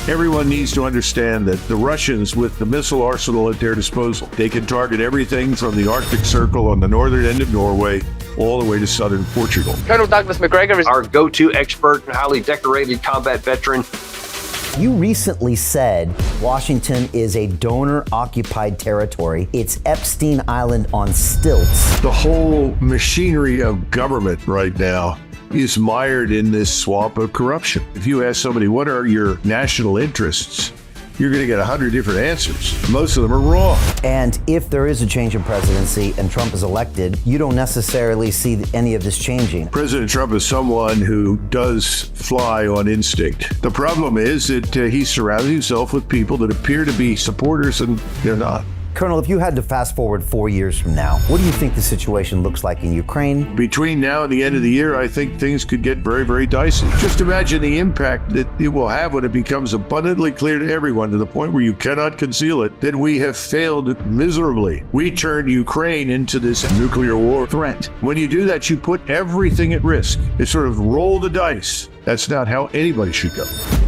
Everyone needs to understand that the Russians, with the missile arsenal at their disposal, they can target everything from the Arctic Circle on the northern end of Norway all the way to southern Portugal. Colonel Douglas Macgregor is our go-to expert and highly decorated combat veteran. You recently said Washington is a donor-occupied territory. It's Epstein Island on stilts. The whole machinery of government right now is mired in this swamp of corruption. If you ask somebody, what are your national interests? You're going to get 100 different answers. Most of them are wrong. And if there is a change in presidency and Trump is elected, you don't necessarily see any of this changing. President Trump is someone who does fly on instinct. The problem is that he surrounds himself with people that appear to be supporters and they're not. Colonel, if you had to fast forward 4 years from now, what do you think the situation looks like in Ukraine? Between now and the end of the year, I think things could get very, very dicey. Just imagine the impact that it will have when it becomes abundantly clear to everyone, to the point where you cannot conceal it, that we have failed miserably. We turned Ukraine into this nuclear war threat. When you do that, you put everything at risk. It's sort of roll the dice. That's not how anybody should go.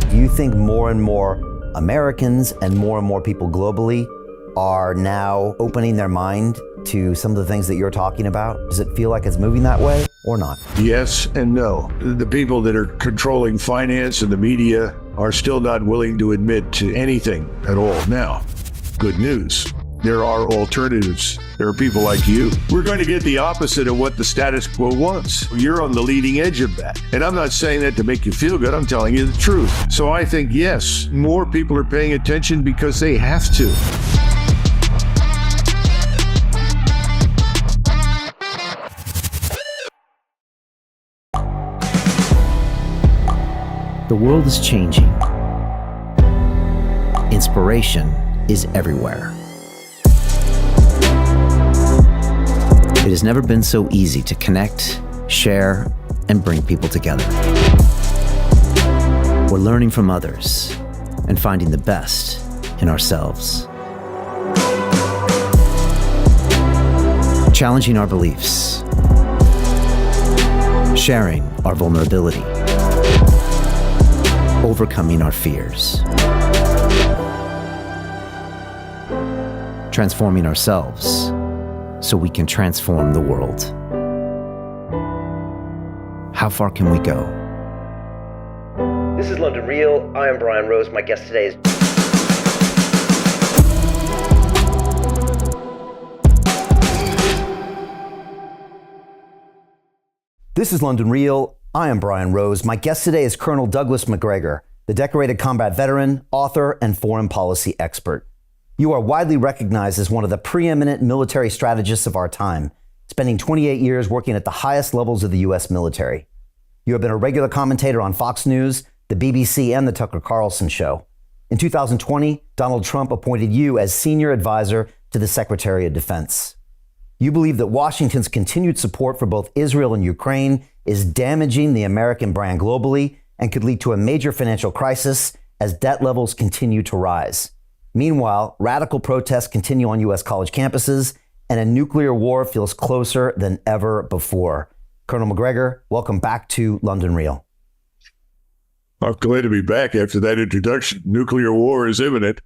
Do you think more and more Americans and more people globally are now opening their mind to some of the things that you're talking about? Does it feel like it's moving that way or not? Yes and no. The people that are controlling finance and the media are still not willing to admit to anything at all. Now, good news. There are alternatives. There are people like you. We're going to get the opposite of what the status quo wants. You're on the leading edge of that. And I'm not saying that to make you feel good. I'm telling you the truth. So I think, yes, more people are paying attention because they have to. The world is changing. Inspiration is everywhere. It has never been so easy to connect, share, and bring people together. We're learning from others and finding the best in ourselves. Challenging our beliefs. Sharing our vulnerability. Overcoming our fears. Transforming ourselves so we can transform the world. How far can we go? This is London Real. I am Brian Rose. My guest today is... This is London Real. I am Brian Rose. My guest today is Colonel Douglas Macgregor, the decorated combat veteran, author, and foreign policy expert. You are widely recognized as one of the preeminent military strategists of our time, spending 28 years working at the highest levels of the U.S. military. You have been a regular commentator on Fox News, the BBC, and the Tucker Carlson Show. In 2020, Donald Trump appointed you as senior advisor to the Secretary of Defense. You believe that Washington's continued support for both Israel and Ukraine is damaging the American brand globally and could lead to a major financial crisis as debt levels continue to rise. Meanwhile, radical protests continue on U.S. college campuses, and a nuclear war feels closer than ever before. Colonel Macgregor, welcome back to London Real. I'm glad to be back after that introduction. Nuclear war is imminent.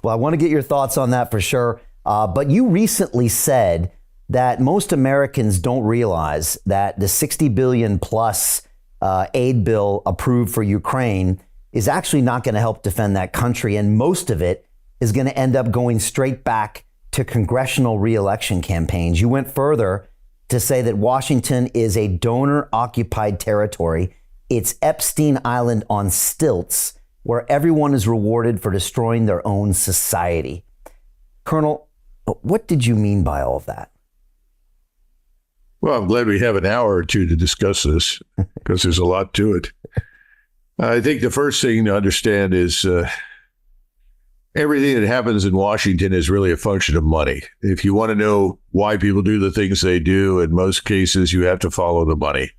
Well, I want to get your thoughts on that for sure. But you recently said that most Americans don't realize that the $60 billion plus aid bill approved for Ukraine is actually not going to help defend that country. And most of it is going to end up going straight back to congressional reelection campaigns. You went further to say that Washington is a donor-occupied territory. It's Epstein Island on stilts, where everyone is rewarded for destroying their own society. Colonel, what did you mean by all of that? Well, I'm glad we have an hour or two to discuss this because there's a lot to it. I think the first thing to understand is everything that happens in Washington is really a function of money. If you want to know why people do the things they do, in most cases, you have to follow the money.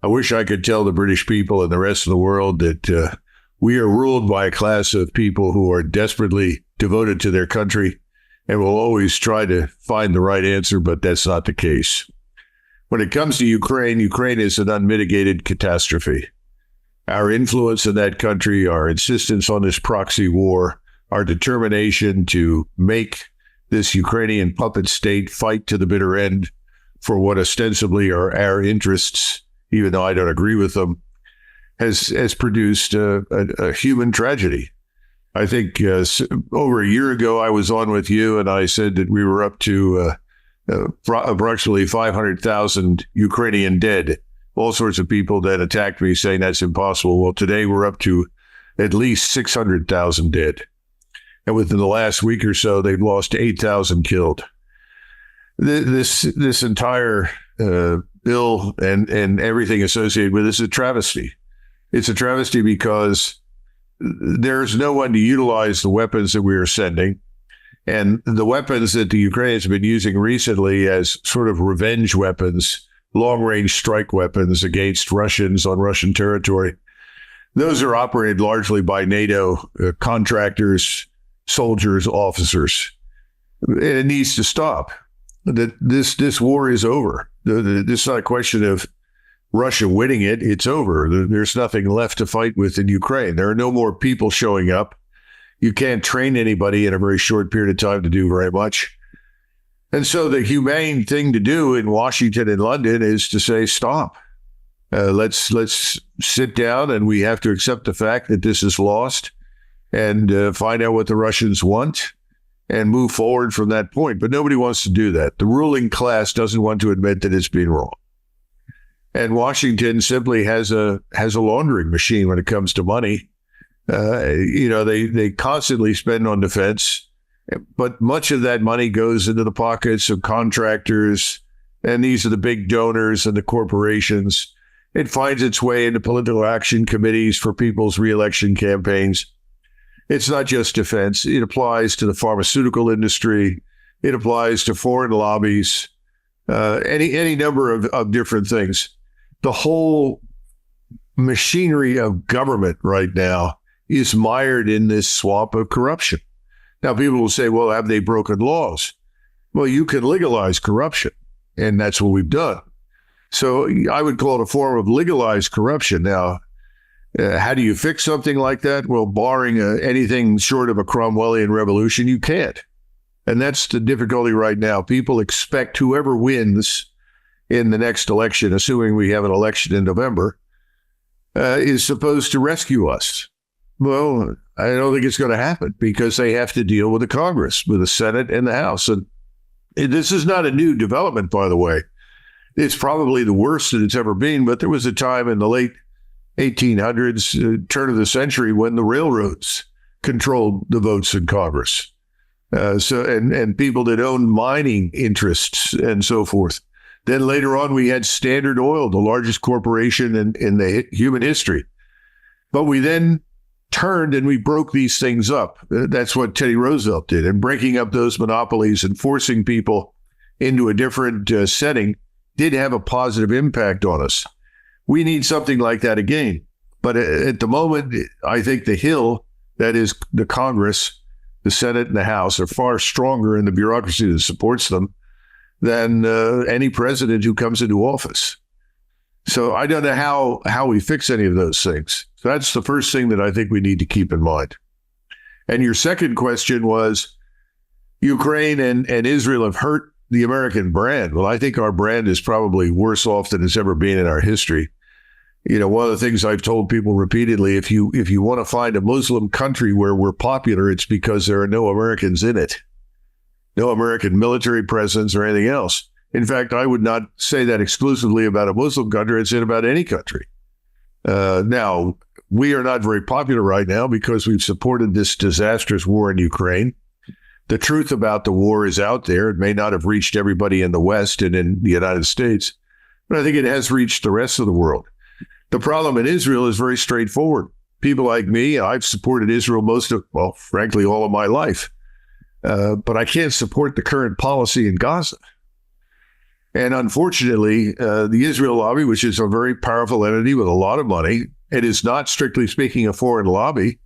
I wish I could tell the British people and the rest of the world that we are ruled by a class of people who are desperately devoted to their country and will always try to find the right answer, but that's not the case. When it comes to Ukraine, Ukraine is an unmitigated catastrophe. our influence in that country, our insistence on this proxy war, our determination to make this Ukrainian puppet state fight to the bitter end for what ostensibly are our interests, even though I don't agree with them, has produced a human tragedy. I think over a year ago, I was on with you and I said that we were up to approximately 500,000 Ukrainian dead. All sorts of people that attacked me saying that's impossible. Well, today we're up to at least 600,000 dead. And within the last week or so, they've lost 8,000 killed. This entire bill and everything associated with it is a travesty. It's a travesty because there's no one to utilize the weapons that we are sending. And the weapons that the Ukrainians have been using recently as sort of revenge weapons, long-range strike weapons against Russians on Russian territory, those are operated largely by NATO contractors, soldiers, officers. And it needs to stop. This war is over. This is not a question of Russia winning it. It's over. There's nothing left to fight with in Ukraine. There are no more people showing up. You can't train anybody in a very short period of time to do very much. And so the humane thing to do in Washington and London is to say, stop. Let's sit down, and we have to accept the fact that this is lost and find out what the Russians want and move forward from that point. But nobody wants to do that. The ruling class doesn't want to admit that it's been wrong. And Washington simply has a laundering machine when it comes to money. They constantly spend on defense. But much of that money goes into the pockets of contractors, and these are the big donors and the corporations. It finds its way into political action committees for people's reelection campaigns. It's not just defense. It applies to the pharmaceutical industry. It applies to foreign lobbies, any number of different things. The whole machinery of government right now is mired in this swamp of corruption. Now, people will say, well, have they broken laws? Well, you can legalize corruption, and that's what we've done. So I would call it a form of legalized corruption. Now, how do you fix something like that? Well, barring anything short of a Cromwellian revolution, you can't. And that's the difficulty right now. People expect whoever wins in the next election, assuming we have an election in November, is supposed to rescue us. Well, I don't think it's going to happen because they have to deal with the Congress, with the Senate and the House. And this is not a new development, by the way. It's probably the worst that it's ever been, but there was a time in the late 1800s, turn of the century, when the railroads controlled the votes in Congress. And people that owned mining interests and so forth. Then later on, we had Standard Oil, the largest corporation in the human history. But we then turned and we broke these things up. That's what Teddy Roosevelt did. And breaking up those monopolies and forcing people into a different setting did have a positive impact on us. We need something like that again. But at the moment, I think the Hill, that is the Congress, the Senate and the House, are far stronger in the bureaucracy that supports them than any president who comes into office. So I don't know how we fix any of those things. So that's the first thing that I think we need to keep in mind. And your second question was, Ukraine and Israel have hurt the American brand. Well, I think our brand is probably worse off than it's ever been in our history. You know, one of the things I've told people repeatedly, if you want to find a Muslim country where we're popular, it's because there are no Americans in it, no American military presence or anything else. In fact, I would not say that exclusively about a Muslim country. I'd say it about any country. Now, we are not very popular right now because we've supported this disastrous war in Ukraine. The truth about the war is out there. It may not have reached everybody in the West and in the United States, but I think it has reached the rest of the world. The problem in Israel is very straightforward. People like me, I've supported Israel frankly, all of my life. But I can't support the current policy in Gaza. And unfortunately, the Israel lobby, which is a very powerful entity with a lot of money, it is not, strictly speaking, a foreign lobby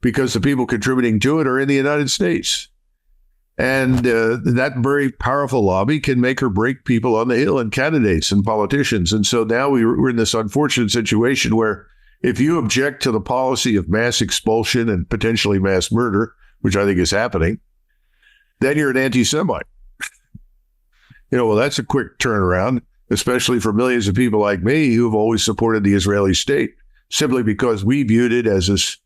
because the people contributing to it are in the United States. And that very powerful lobby can make or break people on the Hill and candidates and politicians. And so now we're in this unfortunate situation where If you object to the policy of mass expulsion and potentially mass murder, which I think is happening, then you're an anti-Semite. Well, that's a quick turnaround, especially for millions of people like me who have always supported the Israeli state, simply because we viewed it as this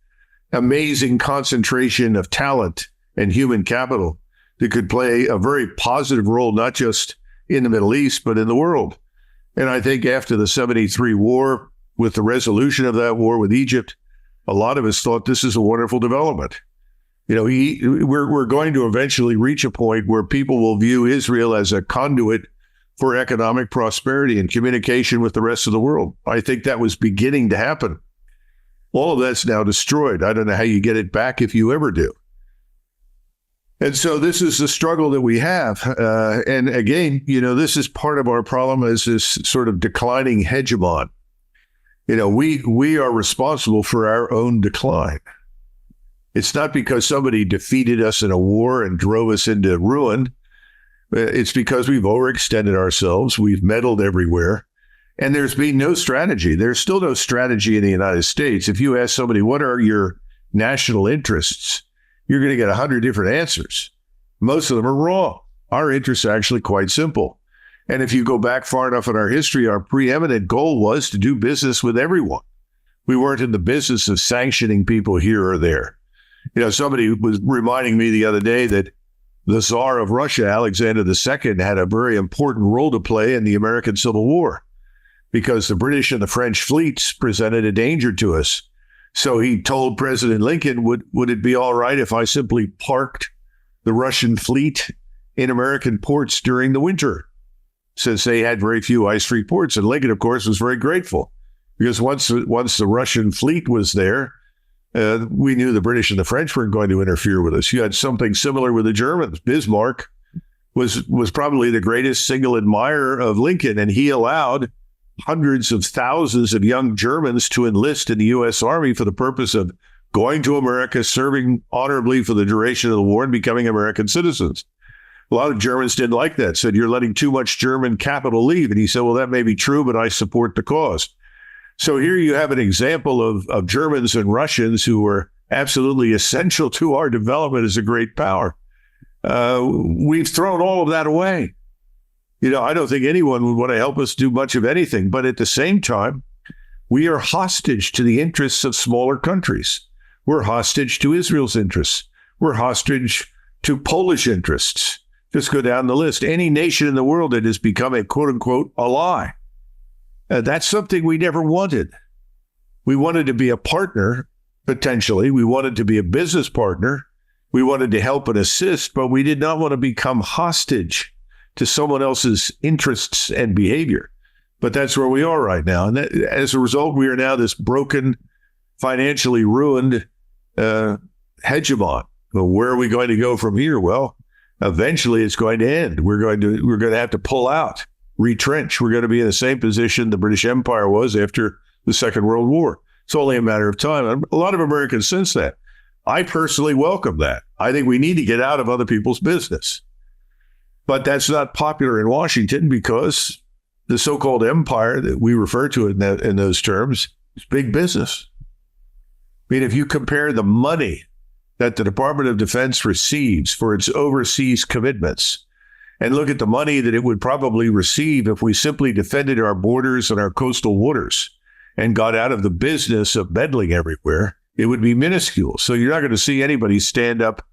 amazing concentration of talent and human capital that could play a very positive role, not just in the Middle East, but in the world. And I think after the 73 war, with the resolution of that war with Egypt, a lot of us thought this is a wonderful development. We're going to eventually reach a point where people will view Israel as a conduit for economic prosperity and communication with the rest of the world. I think that was beginning to happen. All of that's now destroyed. I don't know how you get it back if you ever do. And so this is the struggle that we have. And again, this is part of our problem as this sort of declining hegemon. We are responsible for our own decline. It's not because somebody defeated us in a war and drove us into ruin. It's because we've overextended ourselves. We've meddled everywhere. And there's been no strategy. There's still no strategy in the United States. If you ask somebody, what are your national interests? You're going to get 100 different answers. Most of them are wrong. Our interests are actually quite simple. And if you go back far enough in our history, our preeminent goal was to do business with everyone. We weren't in the business of sanctioning people here or there. Somebody was reminding me the other day that the Tsar of Russia, Alexander II, had a very important role to play in the American Civil War because the British and the French fleets presented a danger to us. So he told President Lincoln, would it be all right if I simply parked the Russian fleet in American ports during the winter, since they had very few ice-free ports? And Lincoln, of course, was very grateful because once the Russian fleet was there, we knew the British and the French weren't going to interfere with us. You had something similar with the Germans. Bismarck was probably the greatest single admirer of Lincoln, and he allowed hundreds of thousands of young Germans to enlist in the U.S. Army for the purpose of going to America, serving honorably for the duration of the war, and becoming American citizens. A lot of Germans didn't like that, said, you're letting too much German capital leave. And he said, well, that may be true, but I support the cause. So here you have an example of Germans and Russians who were absolutely essential to our development as a great power. We've thrown all of that away. I don't think anyone would want to help us do much of anything. But at the same time, we are hostage to the interests of smaller countries. We're hostage to Israel's interests. We're hostage to Polish interests. Just go down the list. Any nation in the world that has become a quote unquote ally. That's something we never wanted. We wanted to be a partner, potentially. We wanted to be a business partner. We wanted to help and assist, but we did not want to become hostage to someone else's interests and behavior. But that's where we are right now. And as a result, we are now this broken, financially ruined hegemon. Well, where are we going to go from here? Well, eventually it's going to end. We're going to have to pull out, retrench. We're going to be in the same position the British Empire was after the Second World War. It's only a matter of time. And a lot of Americans sense that. I personally welcome that. I think we need to get out of other people's business. But that's not popular in Washington because the so-called empire that we refer to in those terms is big business. I mean, if you compare the money that the Department of Defense receives for its overseas commitments and look at the money that it would probably receive if we simply defended our borders and our coastal waters and got out of the business of meddling everywhere, it would be minuscule. So you're not going to see anybody stand up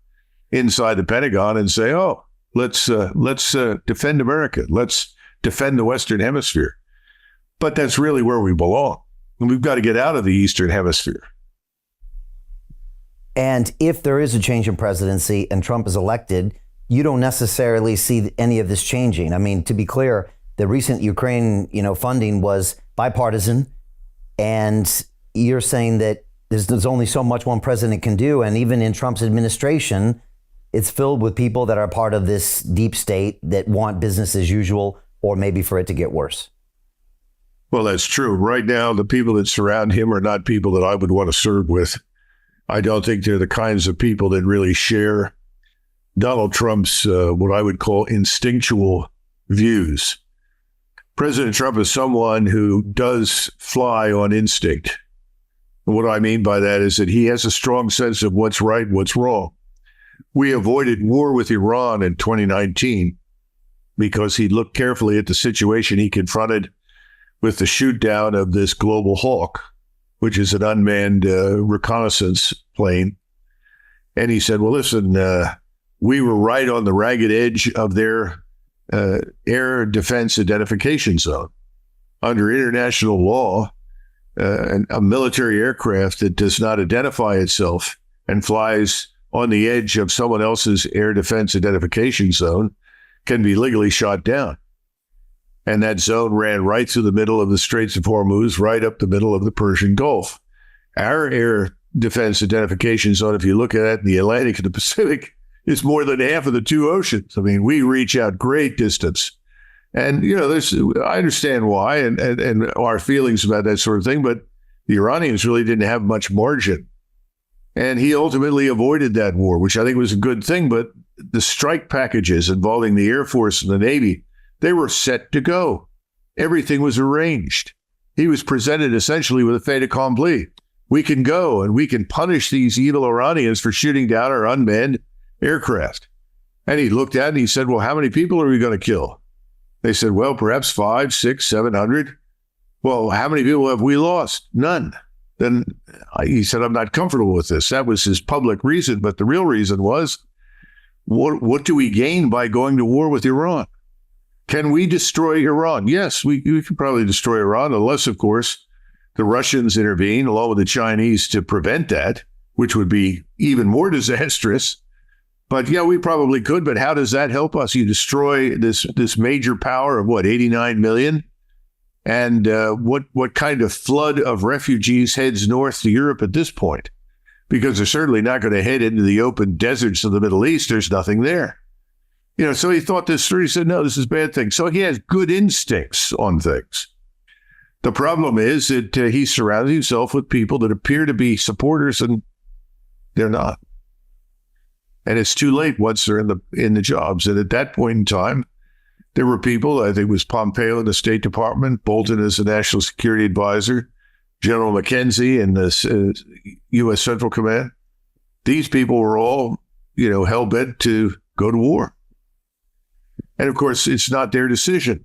inside the Pentagon and say, oh, let's defend America. Let's defend the Western Hemisphere. But that's really where we belong. And we've got to get out of the Eastern Hemisphere. And if there is a change in presidency and Trump is elected, you don't necessarily see any of this changing. I mean, to be clear, the recent Ukraine, funding was bipartisan, and you're saying that there's only so much one president can do, and even in Trump's administration, it's filled with people that are part of this deep state that want business as usual, or maybe for it to get worse. Well, that's true. Right now, the people that surround him are not people that I would want to serve with. I don't think they're the kinds of people that really share Donald Trump's, what I would call instinctual views. President Trump is someone who does fly on instinct. And what I mean by that is that he has a strong sense of what's right and what's wrong. We avoided war with Iran in 2019 because he looked carefully at the situation he confronted with the shoot down of this Global Hawk, which is an unmanned reconnaissance plane. And he said, well, listen, we were right on the ragged edge of their air defense identification zone. Under international law, a military aircraft that does not identify itself and flies on the edge of someone else's air defense identification zone can be legally shot down. And that zone ran right through the middle of the Straits of Hormuz, right up the middle of the Persian Gulf. Our air defense identification zone, if you look at it in the Atlantic and the Pacific, is more than half of the two oceans. I mean, we reach out great distance. And, I understand why and our feelings about that sort of thing, but the Iranians really didn't have much margin. And he ultimately avoided that war, which I think was a good thing. But the strike packages involving the Air Force and the Navy, they were set to go. Everything was arranged. He was presented essentially with a fait accompli. We can go and we can punish these evil Iranians for shooting down our unmanned aircraft. And he looked at it and he said, well, how many people are we going to kill? They said, well, perhaps 500, 600, 700. Well, how many people have we lost? None. Then he said, I'm not comfortable with this. That was his public reason. But the real reason was, what do we gain by going to war with Iran? Can we destroy Iran? Yes, we can probably destroy Iran, unless, of course, the Russians intervene along with the Chinese to prevent that, which would be even more disastrous. But yeah, we probably could. But how does that help us? You destroy this major power of 89 million? And what kind of flood of refugees heads north to Europe at this point? Because they're certainly not going to head into the open deserts of the Middle East. There's nothing there. So he thought this through. He said, no, this is a bad thing. So he has good instincts on things. The problem is that he surrounded himself with people that appear to be supporters, and they're not. And it's too late once they're in the jobs. And at that point in time, there were people, I think it was Pompeo in the State Department, Bolton as the National Security Advisor, General McKenzie in the U.S. Central Command. These people were all, hell-bent to go to war. And of course, it's not their decision.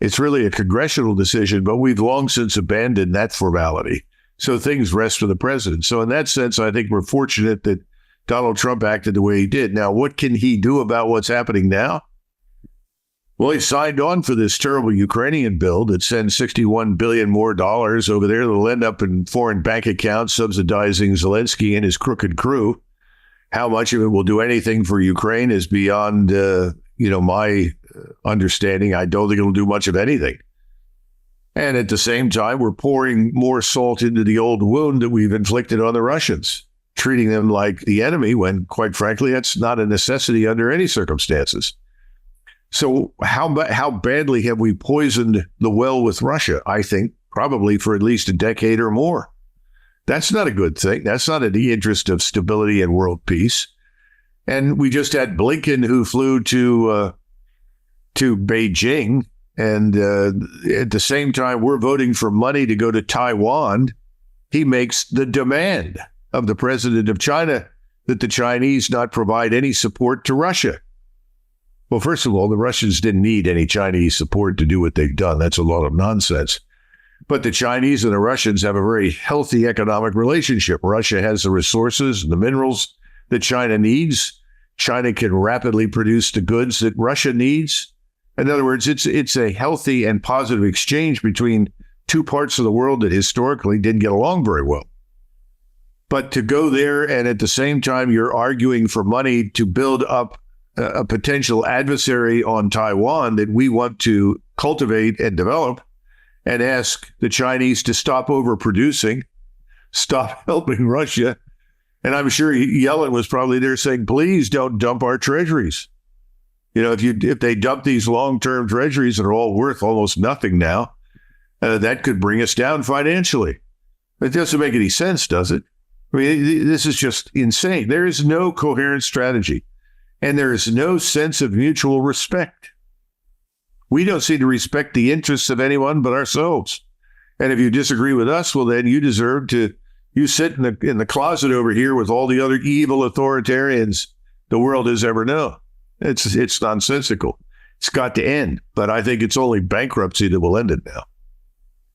It's really a congressional decision, but we've long since abandoned that formality. So things rest with the president. So in that sense, I think we're fortunate that Donald Trump acted the way he did. Now, what can he do about what's happening now? Well, he signed on for this terrible Ukrainian bill that sends $61 billion more dollars over there that'll end up in foreign bank accounts subsidizing Zelensky and his crooked crew. How much of it will do anything for Ukraine is beyond my understanding. I don't think it'll do much of anything. And at the same time, we're pouring more salt into the old wound that we've inflicted on the Russians, treating them like the enemy when, quite frankly, that's not a necessity under any circumstances. So how badly have we poisoned the well with Russia? I think probably for at least a decade or more. That's not a good thing. That's not in the interest of stability and world peace. And we just had Blinken, who flew to Beijing, and at the same time we're voting for money to go to Taiwan. He makes the demand of the president of China that the Chinese not provide any support to Russia. Well, first of all, the Russians didn't need any Chinese support to do what they've done. That's a lot of nonsense. But the Chinese and the Russians have a very healthy economic relationship. Russia has the resources and the minerals that China needs. China can rapidly produce the goods that Russia needs. In other words, it's a healthy and positive exchange between two parts of the world that historically didn't get along very well. But to go there and at the same time you're arguing for money to build up a potential adversary on Taiwan that we want to cultivate and develop, and ask the Chinese to stop overproducing, stop helping Russia. And I'm sure Yellen was probably there saying, please don't dump our treasuries. If they dump these long-term treasuries that are all worth almost nothing now, that could bring us down financially. It doesn't make any sense, does it? I mean, this is just insane. There is no coherent strategy, and there is no sense of mutual respect. We don't seem to respect the interests of anyone but ourselves. And if you disagree with us, well, then you deserve to, you sit in the closet over here with all the other evil authoritarians the world has ever known. It's nonsensical. It's got to end. But I think it's only bankruptcy that will end it now.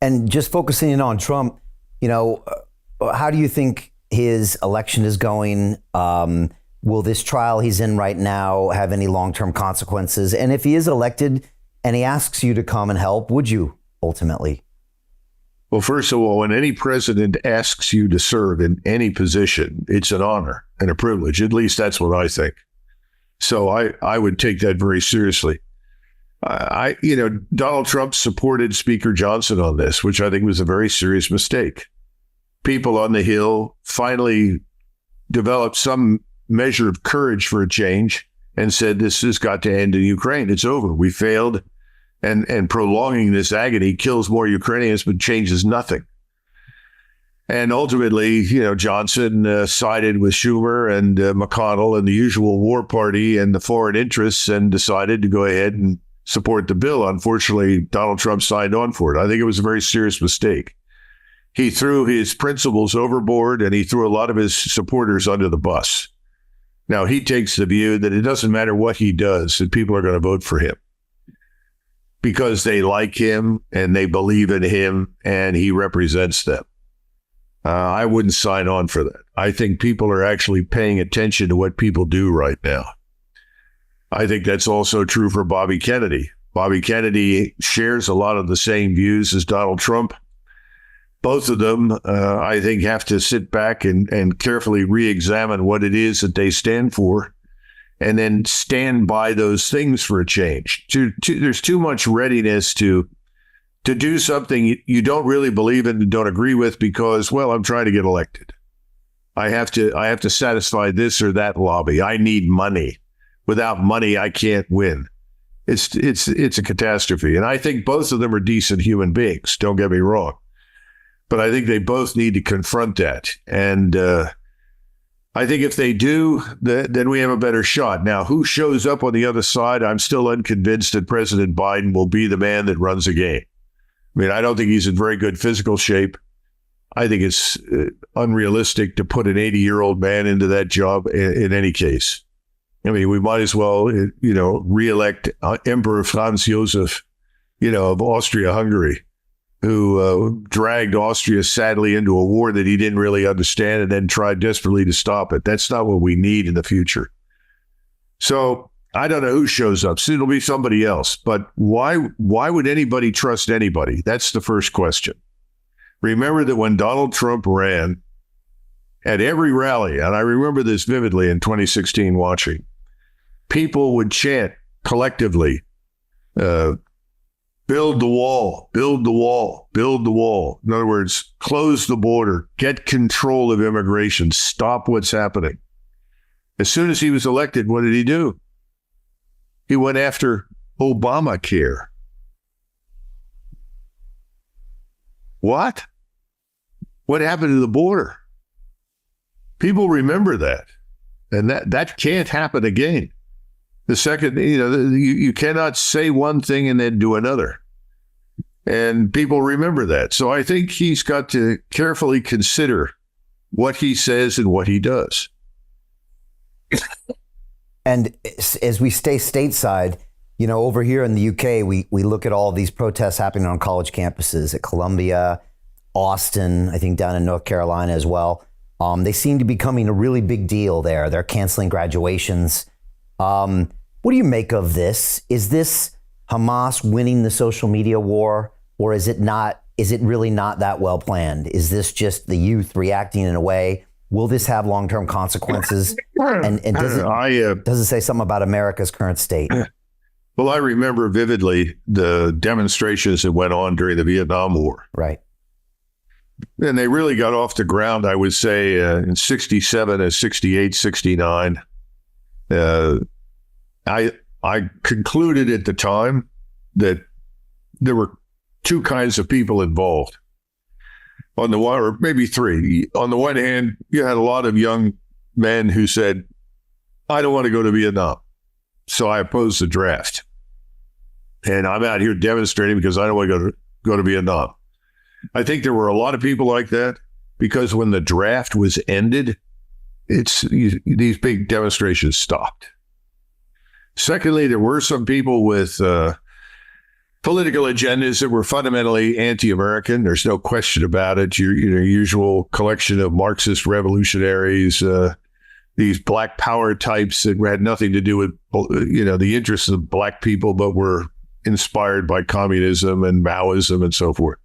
And just focusing in on Trump, how do you think his election is going? Will this trial he's in right now have any long-term consequences? And if he is elected and he asks you to come and help, would you ultimately? Well, first of all, when any president asks you to serve in any position, it's an honor and a privilege. At least that's what I think. So I would take that very seriously. Donald Trump supported Speaker Johnson on this, which I think was a very serious mistake. People on the Hill finally developed some measure of courage for a change and said, this has got to end in Ukraine. It's over. We failed. And prolonging this agony kills more Ukrainians, but changes nothing. And ultimately, Johnson sided with Schumer and McConnell and the usual war party and the foreign interests and decided to go ahead and support the bill. Unfortunately, Donald Trump signed on for it. I think it was a very serious mistake. He threw his principles overboard and he threw a lot of his supporters under the bus. Now, he takes the view that it doesn't matter what he does, that people are going to vote for him because they like him and they believe in him and he represents them. I wouldn't sign on for that. I think people are actually paying attention to what people do right now. I think that's also true for Bobby Kennedy. Bobby Kennedy shares a lot of the same views as Donald Trump. Both of them, I think, have to sit back and carefully re-examine what it is that they stand for and then stand by those things for a change. There's too much readiness to do something you don't really believe in and don't agree with because, well, I'm trying to get elected. I have to satisfy this or that lobby. I need money. Without money, I can't win. It's a catastrophe. And I think both of them are decent human beings. Don't get me wrong. But I think they both need to confront that. And I think if they do, then we have a better shot. Now, who shows up on the other side? I'm still unconvinced that President Biden will be the man that runs the game. I mean, I don't think he's in very good physical shape. I think it's unrealistic to put an 80-year-old man into that job in any case. I mean, we might as well, reelect Emperor Franz Josef, of Austria-Hungary, who dragged Austria sadly into a war that he didn't really understand and then tried desperately to stop it. That's not what we need in the future. So I don't know who shows up. Soon it'll be somebody else. But why would anybody trust anybody? That's the first question. Remember that when Donald Trump ran at every rally, and I remember this vividly in 2016 watching, people would chant collectively, build the wall, build the wall, build the wall. In other words, close the border, get control of immigration, stop what's happening. As soon as he was elected, what did he do? He went after Obamacare. What? What happened to the border? People remember that. And that can't happen again. The second, you cannot say one thing and then do another. And people remember that. So I think he's got to carefully consider what he says and what he does. And as we stay stateside, over here in the UK, we look at all these protests happening on college campuses at Columbia, Austin, I think down in North Carolina as well. They seem to be becoming a really big deal there. They're canceling graduations. What do you make of this? Is this Hamas winning the social media war, or is it not? Is it really not that well planned? Is this just the youth reacting in a way? Will this have long-term consequences? And does it say something about America's current state? Well, I remember vividly the demonstrations that went on during the Vietnam War. Right. And they really got off the ground, I would say, in 67 and 68, 69. I concluded at the time that there were two kinds of people involved. On the one, or maybe three. On the one hand, you had a lot of young men who said, I don't want to go to Vietnam, so I oppose the draft. And I'm out here demonstrating because I don't want to go to Vietnam. I think there were a lot of people like that because when the draft was ended, these big demonstrations stopped. Secondly, there were some people with political agendas that were fundamentally anti-American. There's no question about it. Your usual collection of Marxist revolutionaries, these black power types that had nothing to do with, the interests of black people, but were inspired by communism and Maoism and so forth.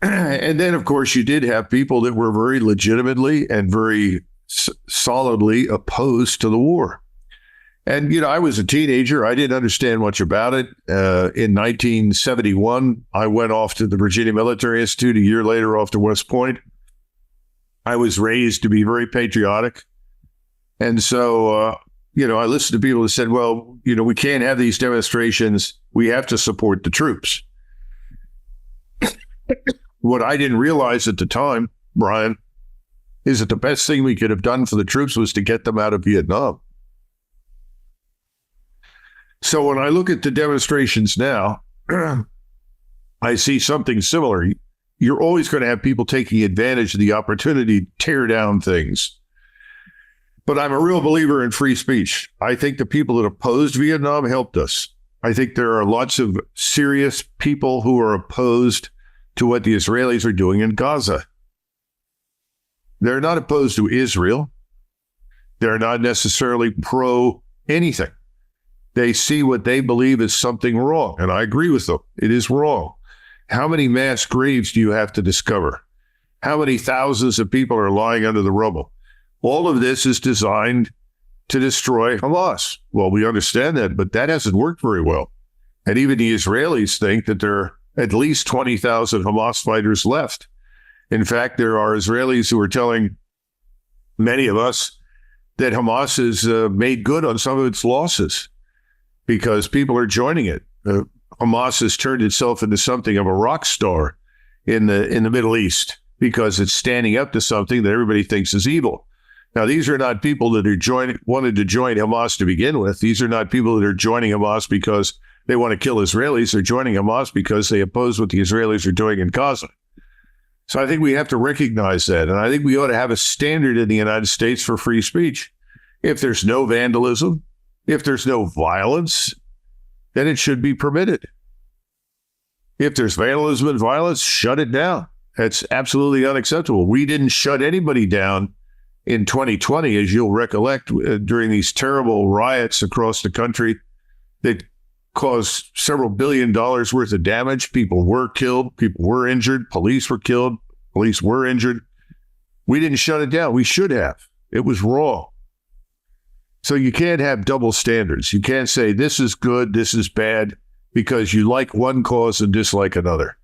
And then, of course, you did have people that were very legitimately and very solidly opposed to the war. And, I was a teenager. I didn't understand much about it. In 1971, I went off to the Virginia Military Institute. A year later, off to West Point. I was raised to be very patriotic. And so, I listened to people who said, well, we can't have these demonstrations. We have to support the troops. What I didn't realize at the time, Brian, is that the best thing we could have done for the troops was to get them out of Vietnam. So when I look at the demonstrations now, I see something similar. You're always going to have people taking advantage of the opportunity to tear down things. But I'm a real believer in free speech. I think the people that opposed Vietnam helped us. I think there are lots of serious people who are opposed to what the Israelis are doing in Gaza. They're not opposed to Israel. They're not necessarily pro anything. They see what they believe is something wrong, and I agree with them. It is wrong. How many mass graves do you have to discover? How many thousands of people are lying under the rubble? All of this is designed to destroy Hamas. Well, we understand that, but that hasn't worked very well. And even the Israelis think that there are at least 20,000 Hamas fighters left. In fact, there are Israelis who are telling many of us that Hamas has made good on some of its losses because people are joining it. Hamas has turned itself into something of a rock star in the Middle East because it's standing up to something that everybody thinks is evil. Now, these are not people that wanted to join Hamas to begin with. These are not people that are joining Hamas because they want to kill Israelis. They're joining Hamas because they oppose what the Israelis are doing in Gaza. So I think we have to recognize that. And I think we ought to have a standard in the United States for free speech. If there's no vandalism, if there's no violence, then it should be permitted. If there's vandalism and violence, shut it down. That's absolutely unacceptable. We didn't shut anybody down in 2020, as you'll recollect, during these terrible riots across the country that caused several $1 billion worth of damage. People were killed. People were injured. Police were killed. Police were injured. We didn't shut it down. We should have. It was wrong. So you can't have double standards. You can't say this is good, this is bad, because you like one cause and dislike another.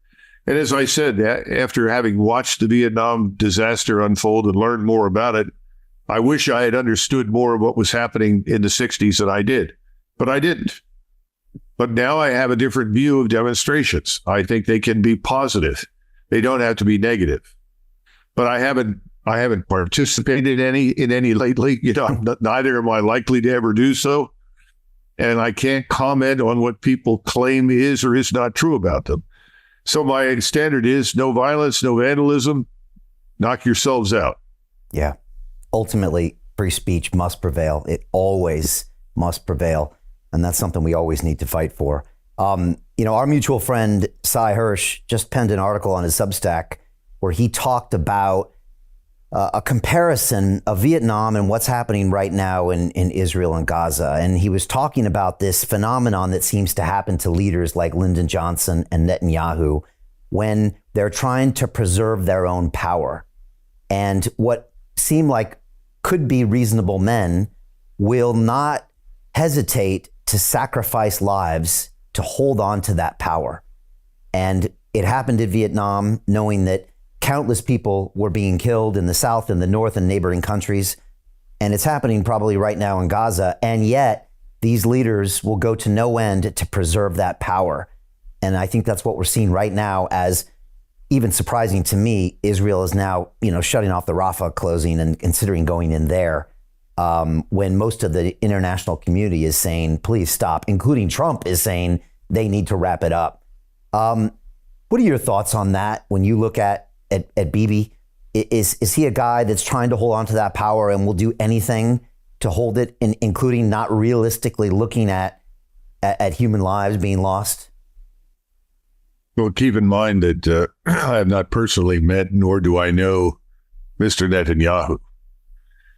And as I said, after having watched the Vietnam disaster unfold and learned more about it, I wish I had understood more of what was happening in the 60s than I did. But I didn't. But now I have a different view of demonstrations. I think they can be positive. They don't have to be negative. But I haven't participated in any lately. Neither am I likely to ever do so. And I can't comment on what people claim is or is not true about them. So my standard is no violence, no vandalism. Knock yourselves out. Yeah. Ultimately, free speech must prevail. It always must prevail. And that's something we always need to fight for. Our mutual friend, Cy Hirsch, just penned an article on his Substack where he talked about a comparison of Vietnam and what's happening right now in Israel and Gaza. And he was talking about this phenomenon that seems to happen to leaders like Lyndon Johnson and Netanyahu when they're trying to preserve their own power. And what seem like could be reasonable men will not hesitate to sacrifice lives to hold on to that power. And it happened in Vietnam, knowing that countless people were being killed in the South and the North and neighboring countries. And it's happening probably right now in Gaza. And yet these leaders will go to no end to preserve that power. And I think that's what we're seeing right now, as even surprising to me, Israel is now, shutting off the Rafah closing and considering going in there when most of the international community is saying, please stop, including Trump is saying they need to wrap it up. What are your thoughts on that when you look at Bibi? Is he a guy that's trying to hold on to that power and will do anything to hold it, including not realistically looking at human lives being lost? Well, keep in mind that I have not personally met, nor do I know Mr. Netanyahu.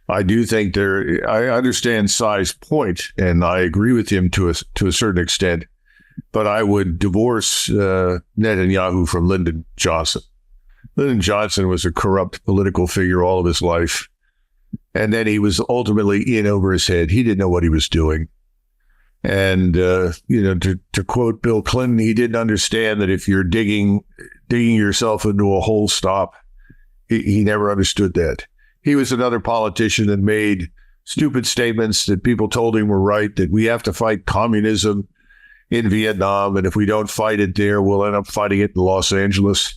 I do think I understand Sai's point, and I agree with him to a certain extent, but I would divorce Netanyahu from Lyndon Johnson. Lyndon Johnson was a corrupt political figure all of his life, and then he was ultimately in over his head. He didn't know what he was doing. And, to quote Bill Clinton, he didn't understand that if you're digging yourself into a hole, stop. He never understood that. He was another politician that made stupid statements that people told him were right, that we have to fight communism in Vietnam, and if we don't fight it there, we'll end up fighting it in Los Angeles.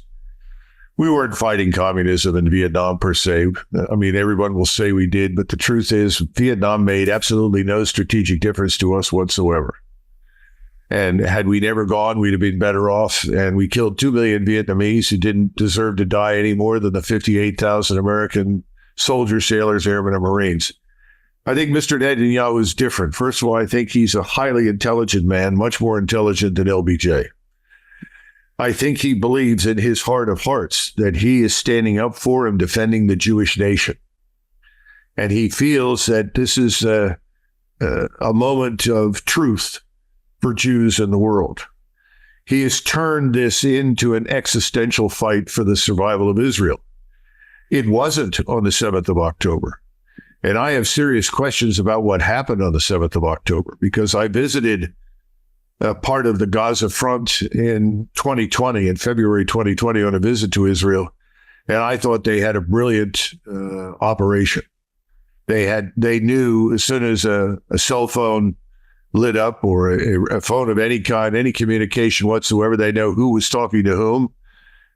We weren't fighting communism in Vietnam per se. I mean, everyone will say we did, but the truth is Vietnam made absolutely no strategic difference to us whatsoever. And had we never gone, we'd have been better off. And we killed 2 million Vietnamese who didn't deserve to die any more than the 58,000 American soldiers, sailors, airmen, and Marines. I think Mr. Netanyahu is different. First of all, I think he's a highly intelligent man, much more intelligent than LBJ. I think he believes in his heart of hearts that he is standing up for and defending the Jewish nation. And he feels that this is a moment of truth for Jews in the world. He has turned this into an existential fight for the survival of Israel. It wasn't on the 7th of October. And I have serious questions about what happened on the 7th of October, because I visited part of the Gaza front in 2020, in February 2020, on a visit to Israel. And I thought they had a brilliant operation. They knew as soon as a cell phone lit up, or a phone of any kind, any communication whatsoever, they know who was talking to whom.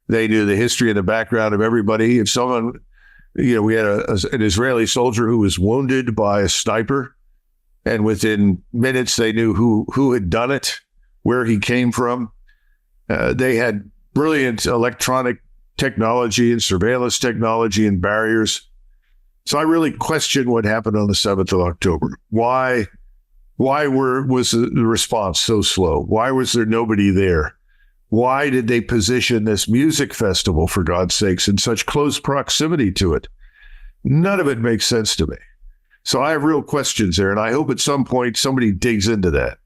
They knew the history and the background of everybody. If someone, we had an Israeli soldier who was wounded by a sniper, and within minutes they knew who had done it, where he came from. They had brilliant electronic technology and surveillance technology and barriers. So I really question what happened on the 7th of October. Why was the response so slow? Why was there nobody there? Why did they position this music festival, for God's sakes, in such close proximity to it? None of it makes sense to me. So I have real questions there, and I hope at some point somebody digs into that.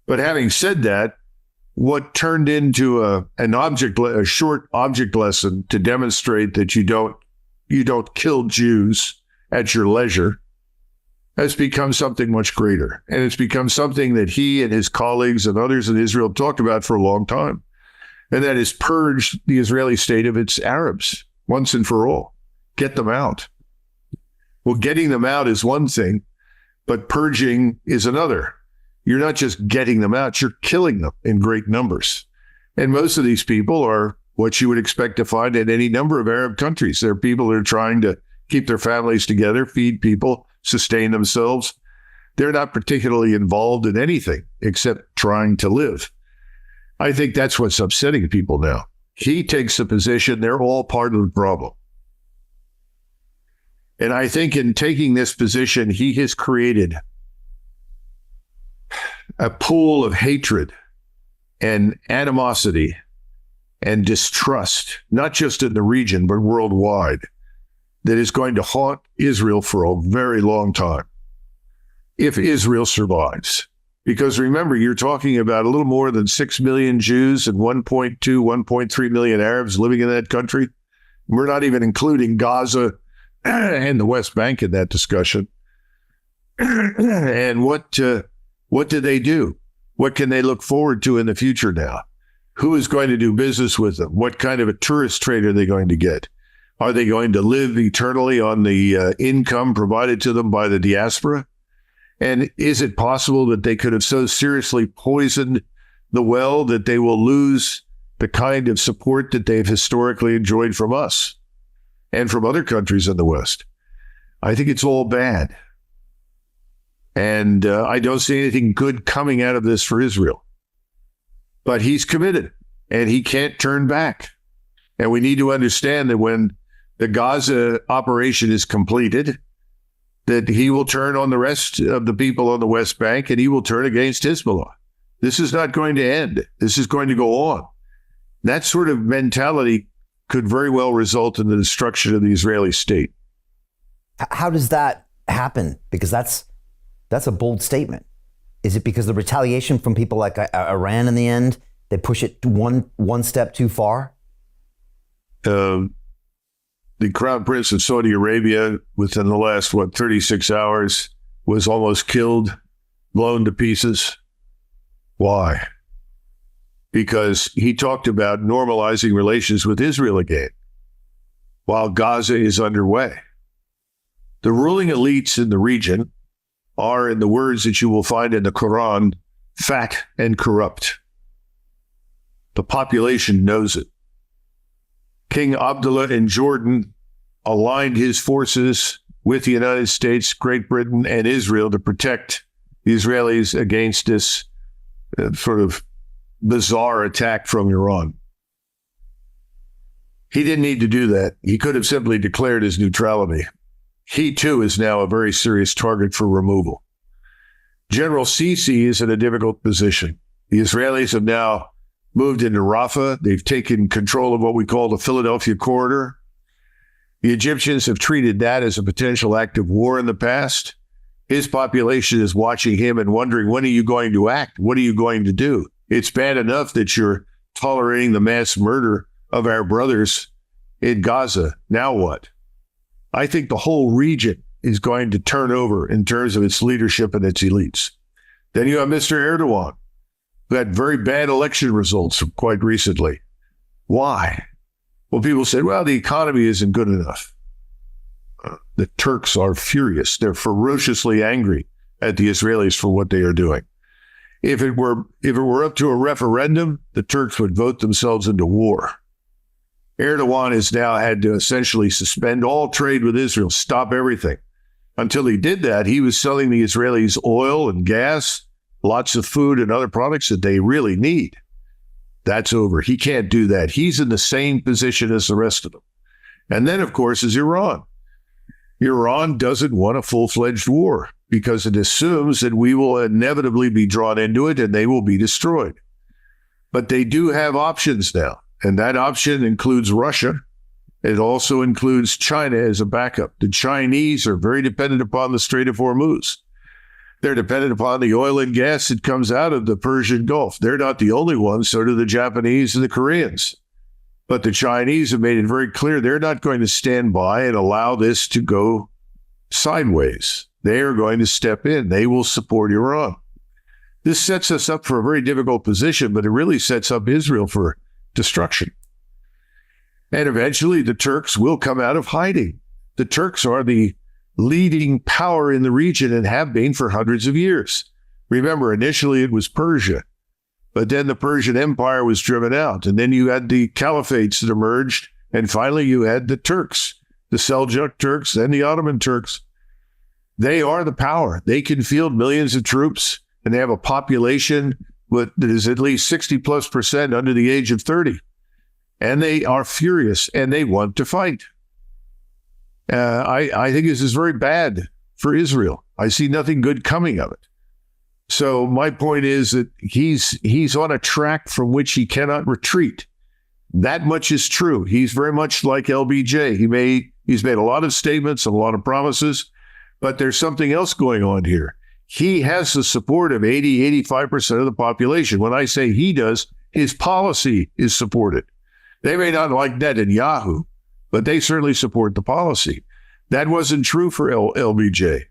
But having said that, what turned into a short object lesson to demonstrate that you don't kill Jews at your leisure has become something much greater. And it's become something that he and his colleagues and others in Israel talked about for a long time. And that is purge the Israeli state of its Arabs once and for all. Get them out. Well, getting them out is one thing, but purging is another. You're not just getting them out, you're killing them in great numbers. And most of these people are what you would expect to find in any number of Arab countries. They're people that are trying to keep their families together, feed people, sustain themselves. They're not particularly involved in anything except trying to live. I think that's what's upsetting people now. He takes the position they're all part of the problem. And I think in taking this position, he has created a pool of hatred and animosity and distrust, not just in the region, but worldwide, that is going to haunt Israel for a very long time, if Israel survives. Because remember, you're talking about a little more than 6 million Jews and 1.2, 1.3 million Arabs living in that country. We're not even including Gaza and the West Bank in that discussion. And what do they do? What can they look forward to in the future now? Who is going to do business with them? What kind of a tourist trade are they going to get? Are they going to live eternally on the income provided to them by the diaspora? And is it possible that they could have so seriously poisoned the well that they will lose the kind of support that they've historically enjoyed from us and from other countries in the West? I think it's all bad. And I don't see anything good coming out of this for Israel. But he's committed. and he can't turn back. And we need to understand that when the Gaza operation is completed, that he will turn on the rest of the people on the West Bank, and he will turn against Hezbollah. This is not going to end. This is going to go on. That sort of mentality could very well result in the destruction of the Israeli state. How does that happen? Because that's a bold statement. Is it because the retaliation from people like Iran in the end, they push it one step too far? The Crown Prince of Saudi Arabia, within the last, 36 hours, was almost killed, blown to pieces. Why? Because he talked about normalizing relations with Israel again, while Gaza is underway. The ruling elites in the region are, in the words that you will find in the Quran, fat and corrupt. The population knows it. King Abdullah in Jordan aligned his forces with the United States, Great Britain, and Israel to protect the Israelis against this sort of bizarre attack from Iran. He didn't need to do that. He could have simply declared his neutrality. He, too, is now a very serious target for removal. General Sisi is in a difficult position. The Israelis have now moved into Rafah. They've taken control of what we call the Philadelphia corridor. The Egyptians have treated that as a potential act of war in the past. His population is watching him and wondering, when are you going to act? What are you going to do? It's bad enough that you're tolerating the mass murder of our brothers in Gaza. Now what? I think the whole region is going to turn over in terms of its leadership and its elites. Then you have Mr. Erdogan, who had very bad election results quite recently. Why? Well, people said, well, the economy isn't good enough. The Turks are furious. They're ferociously angry at the Israelis for what they are doing. If it were up to a referendum, the Turks would vote themselves into war. Erdogan has now had to essentially suspend all trade with Israel, stop everything. Until he did that, he was selling the Israelis oil and gas, lots of food and other products that they really need. That's over. He can't do that. He's in the same position as the rest of them. And then, of course, is Iran. Iran doesn't want a full-fledged war because it assumes that we will inevitably be drawn into it and they will be destroyed. But they do have options now, and that option includes Russia. It also includes China as a backup. The Chinese are very dependent upon the Strait of Hormuz. They're dependent upon the oil and gas that comes out of the Persian Gulf. They're not the only ones, so do the Japanese and the Koreans. But the Chinese have made it very clear they're not going to stand by and allow this to go sideways. They are going to step in. They will support Iran. This sets us up for a very difficult position, but it really sets up Israel for destruction. And eventually the Turks will come out of hiding. The Turks are the leading power in the region and have been for hundreds of years. Remember, initially it was Persia, but then the Persian Empire was driven out, and then you had the caliphates that emerged, and finally you had the Turks, the Seljuk Turks and the Ottoman Turks. They are the power. They can field millions of troops, and they have a population that is at least 60+% under the age of 30. And they are furious, and they want to fight. I think this is very bad for Israel. I see nothing good coming of it. So my point is that he's on a track from which he cannot retreat. That much is true. He's very much like LBJ. He's made a lot of statements, a lot of promises, but there's something else going on here. He has the support of 85% of the population. When I say he does, his policy is supported. They may not like Netanyahu, but they certainly support the policy. That wasn't true for LBJ.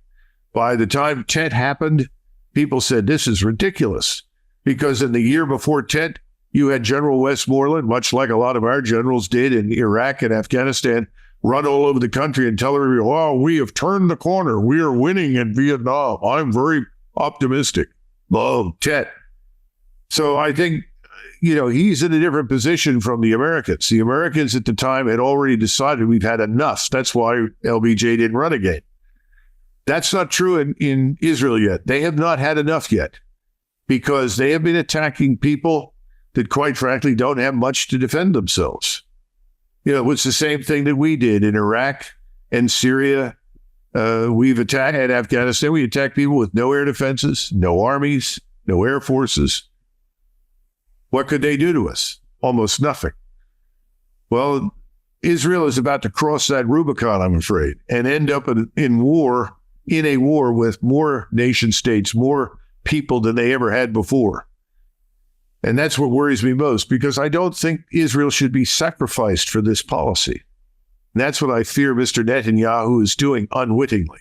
By the time Tet happened, people said, this is ridiculous. Because in the year before Tet, you had General Westmoreland, much like a lot of our generals did in Iraq and Afghanistan, run all over the country and tell everybody, oh, we have turned the corner. We are winning in Vietnam. I'm very optimistic. Oh, Tet. So I think, he's in a different position from the Americans. The Americans at the time had already decided we've had enough. That's why LBJ didn't run again. That's not true in Israel yet. They have not had enough yet because they have been attacking people that, quite frankly, don't have much to defend themselves. It was the same thing that we did in Iraq and Syria. We've attacked at Afghanistan. We attacked people with no air defenses, no armies, no air forces. What could they do to us? Almost nothing. Well, Israel is about to cross that Rubicon, I'm afraid, and end up in a war with more nation states, more people than they ever had before. And that's what worries me most, because I don't think Israel should be sacrificed for this policy. And that's what I fear Mr. Netanyahu is doing unwittingly.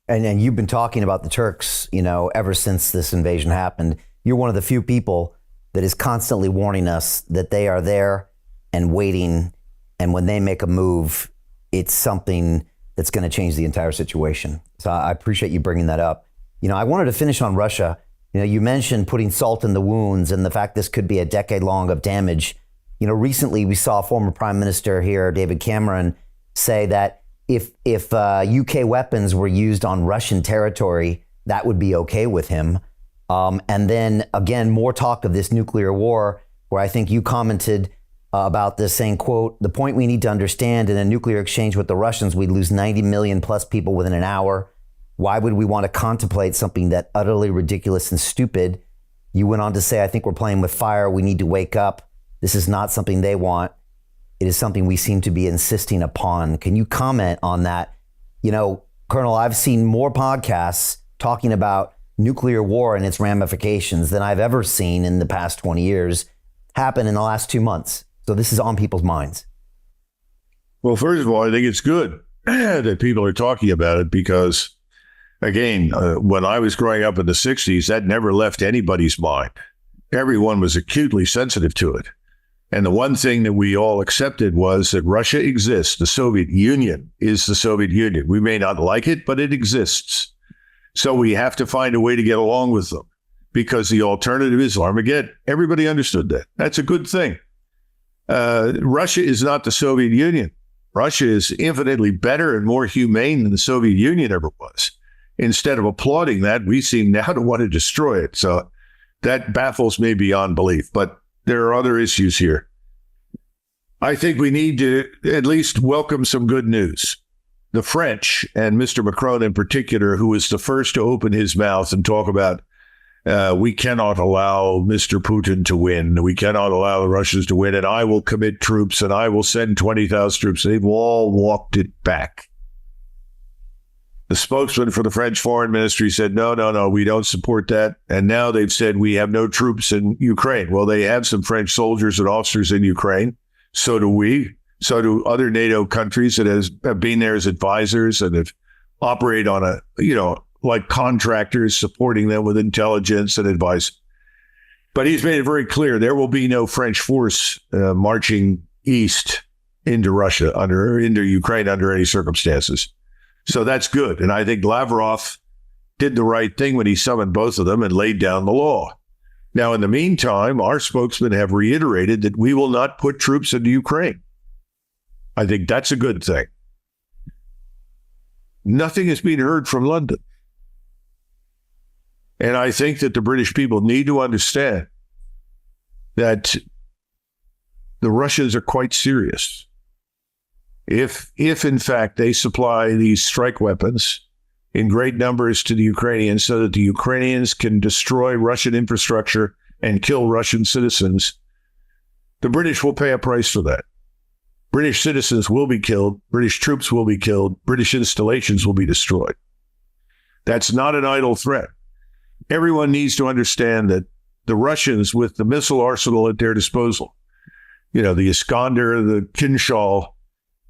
And you've been talking about the Turks, ever since this invasion happened. You're one of the few people that is constantly warning us that they are there and waiting. And when they make a move, it's something that's going to change the entire situation. So I appreciate you bringing that up. I wanted to finish on Russia. You mentioned putting salt in the wounds and the fact this could be a decade long of damage. Recently we saw former Prime Minister here, David Cameron, say that if UK weapons were used on Russian territory, that would be okay with him. And then again, more talk of this nuclear war, where I think you commented about this, saying, quote, "The point we need to understand, in a nuclear exchange with the Russians, we'd lose 90 million plus people within an hour. Why would we want to contemplate something that utterly ridiculous and stupid?" You went on to say, "I think we're playing with fire. We need to wake up. This is not something they want. It is something we seem to be insisting upon." Can you comment on that? Colonel, I've seen more podcasts talking about nuclear war and its ramifications than I've ever seen in the past 20 years happen in the last 2 months. So this is on people's minds. Well, first of all, I think it's good that people are talking about it because, again, when I was growing up in the 60s, that never left anybody's mind. Everyone was acutely sensitive to it. And the one thing that we all accepted was that Russia exists. The Soviet Union is the Soviet Union. We may not like it, but it exists. So we have to find a way to get along with them, because the alternative is Armageddon. Everybody understood that. That's a good thing. Russia is not the Soviet Union. Russia is infinitely better and more humane than the Soviet Union ever was. Instead of applauding that, we seem now to want to destroy it. So that baffles me beyond belief. But there are other issues here. I think we need to at least welcome some good news. The French, and Mr. Macron in particular, who was the first to open his mouth and talk about we cannot allow Mr. Putin to win. We cannot allow the Russians to win. And I will commit troops and I will send 20,000 troops. They've all walked it back. The spokesman for the French foreign ministry said, no, we don't support that. And now they've said we have no troops in Ukraine. Well, they have some French soldiers and officers in Ukraine. So do we. So do other NATO countries that have been there as advisors and have operated on a, like contractors, supporting them with intelligence and advice. But he's made it very clear there will be no French force marching east into Russia into Ukraine under any circumstances. So that's good. And I think Lavrov did the right thing when he summoned both of them and laid down the law. Now, in the meantime, our spokesmen have reiterated that we will not put troops into Ukraine. I think that's a good thing. Nothing has been heard from London. And I think that the British people need to understand that the Russians are quite serious. If in fact they supply these strike weapons in great numbers to the Ukrainians so that the Ukrainians can destroy Russian infrastructure and kill Russian citizens, the British will pay a price for that. British citizens will be killed. British troops will be killed. British installations will be destroyed. That's not an idle threat. Everyone needs to understand that the Russians, with the missile arsenal at their disposal, the Iskander, the Kinzhal,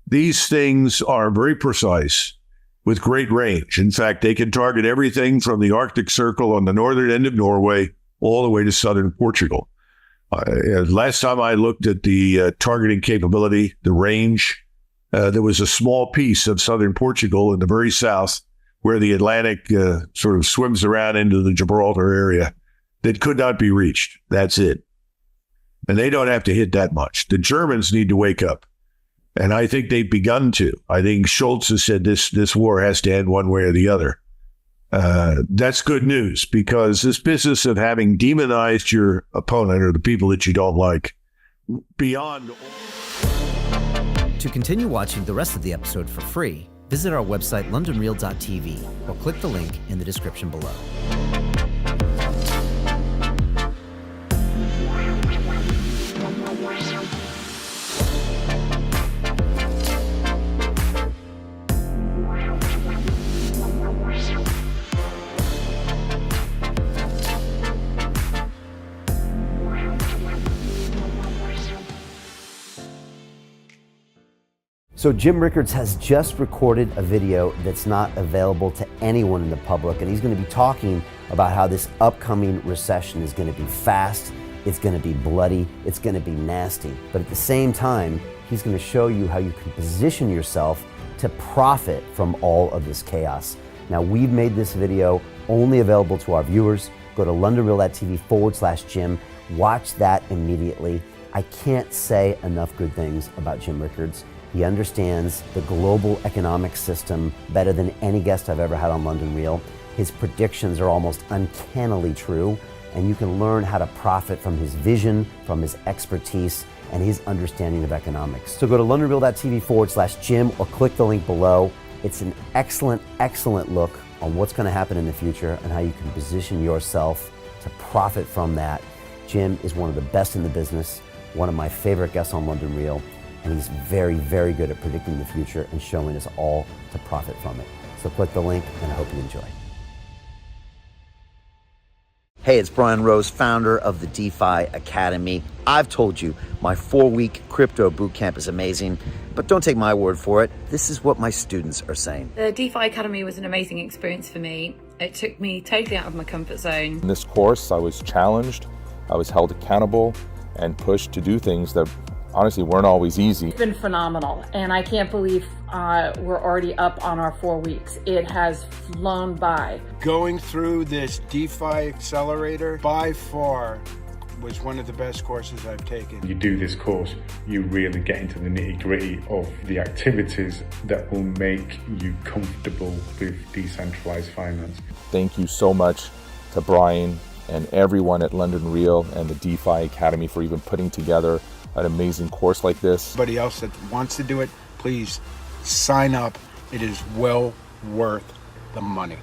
these things are very precise with great range. In fact, they can target everything from the Arctic Circle on the northern end of Norway all the way to southern Portugal. Last time I looked at the targeting capability, the range, there was a small piece of southern Portugal in the very south where the Atlantic sort of swims around into the Gibraltar area that could not be reached. That's it. And they don't have to hit that much. The Germans need to wake up. And I think they've begun to. I think Scholz has said this war has to end one way or the other. That's good news, because this business of having demonized your opponent or the people that you don't like beyond. To continue watching the rest of the episode for free, visit our website londonreal.tv or click the link in the description below. So Jim Rickards has just recorded a video that's not available to anyone in the public, and he's going to be talking about how this upcoming recession is going to be fast, it's going to be bloody, it's going to be nasty. But at the same time, he's going to show you how you can position yourself to profit from all of this chaos. Now, we've made this video only available to our viewers. Go to londonreal.tv/Jim. Watch that immediately. I can't say enough good things about Jim Rickards. He understands the global economic system better than any guest I've ever had on London Real. His predictions are almost uncannily true, and you can learn how to profit from his vision, from his expertise, and his understanding of economics. So go to londonreal.tv/Jim or click the link below. It's an excellent, excellent look on what's going to happen in the future and how you can position yourself to profit from that. Jim is one of the best in the business, one of my favorite guests on London Real, and he's very, very good at predicting the future and showing us all to profit from it. So click the link, and I hope you enjoy. Hey, it's Brian Rose, founder of the DeFi Academy. I've told you my 4-week crypto bootcamp is amazing, but don't take my word for it. This is what my students are saying. The DeFi Academy was an amazing experience for me. It took me totally out of my comfort zone. In this course, I was challenged, I was held accountable, and pushed to do things that honestly weren't always easy. It's been phenomenal, and I can't believe we're already up on our 4 weeks. It has flown by. Going through this DeFi accelerator by far was one of the best courses I've taken. You do this course, you really get into the nitty-gritty of the activities that will make you comfortable with decentralized finance. Thank you so much to Brian and everyone at London Real and the DeFi Academy for even putting together an amazing course like this. Anybody else that wants to do it, please sign up. It is well worth the money.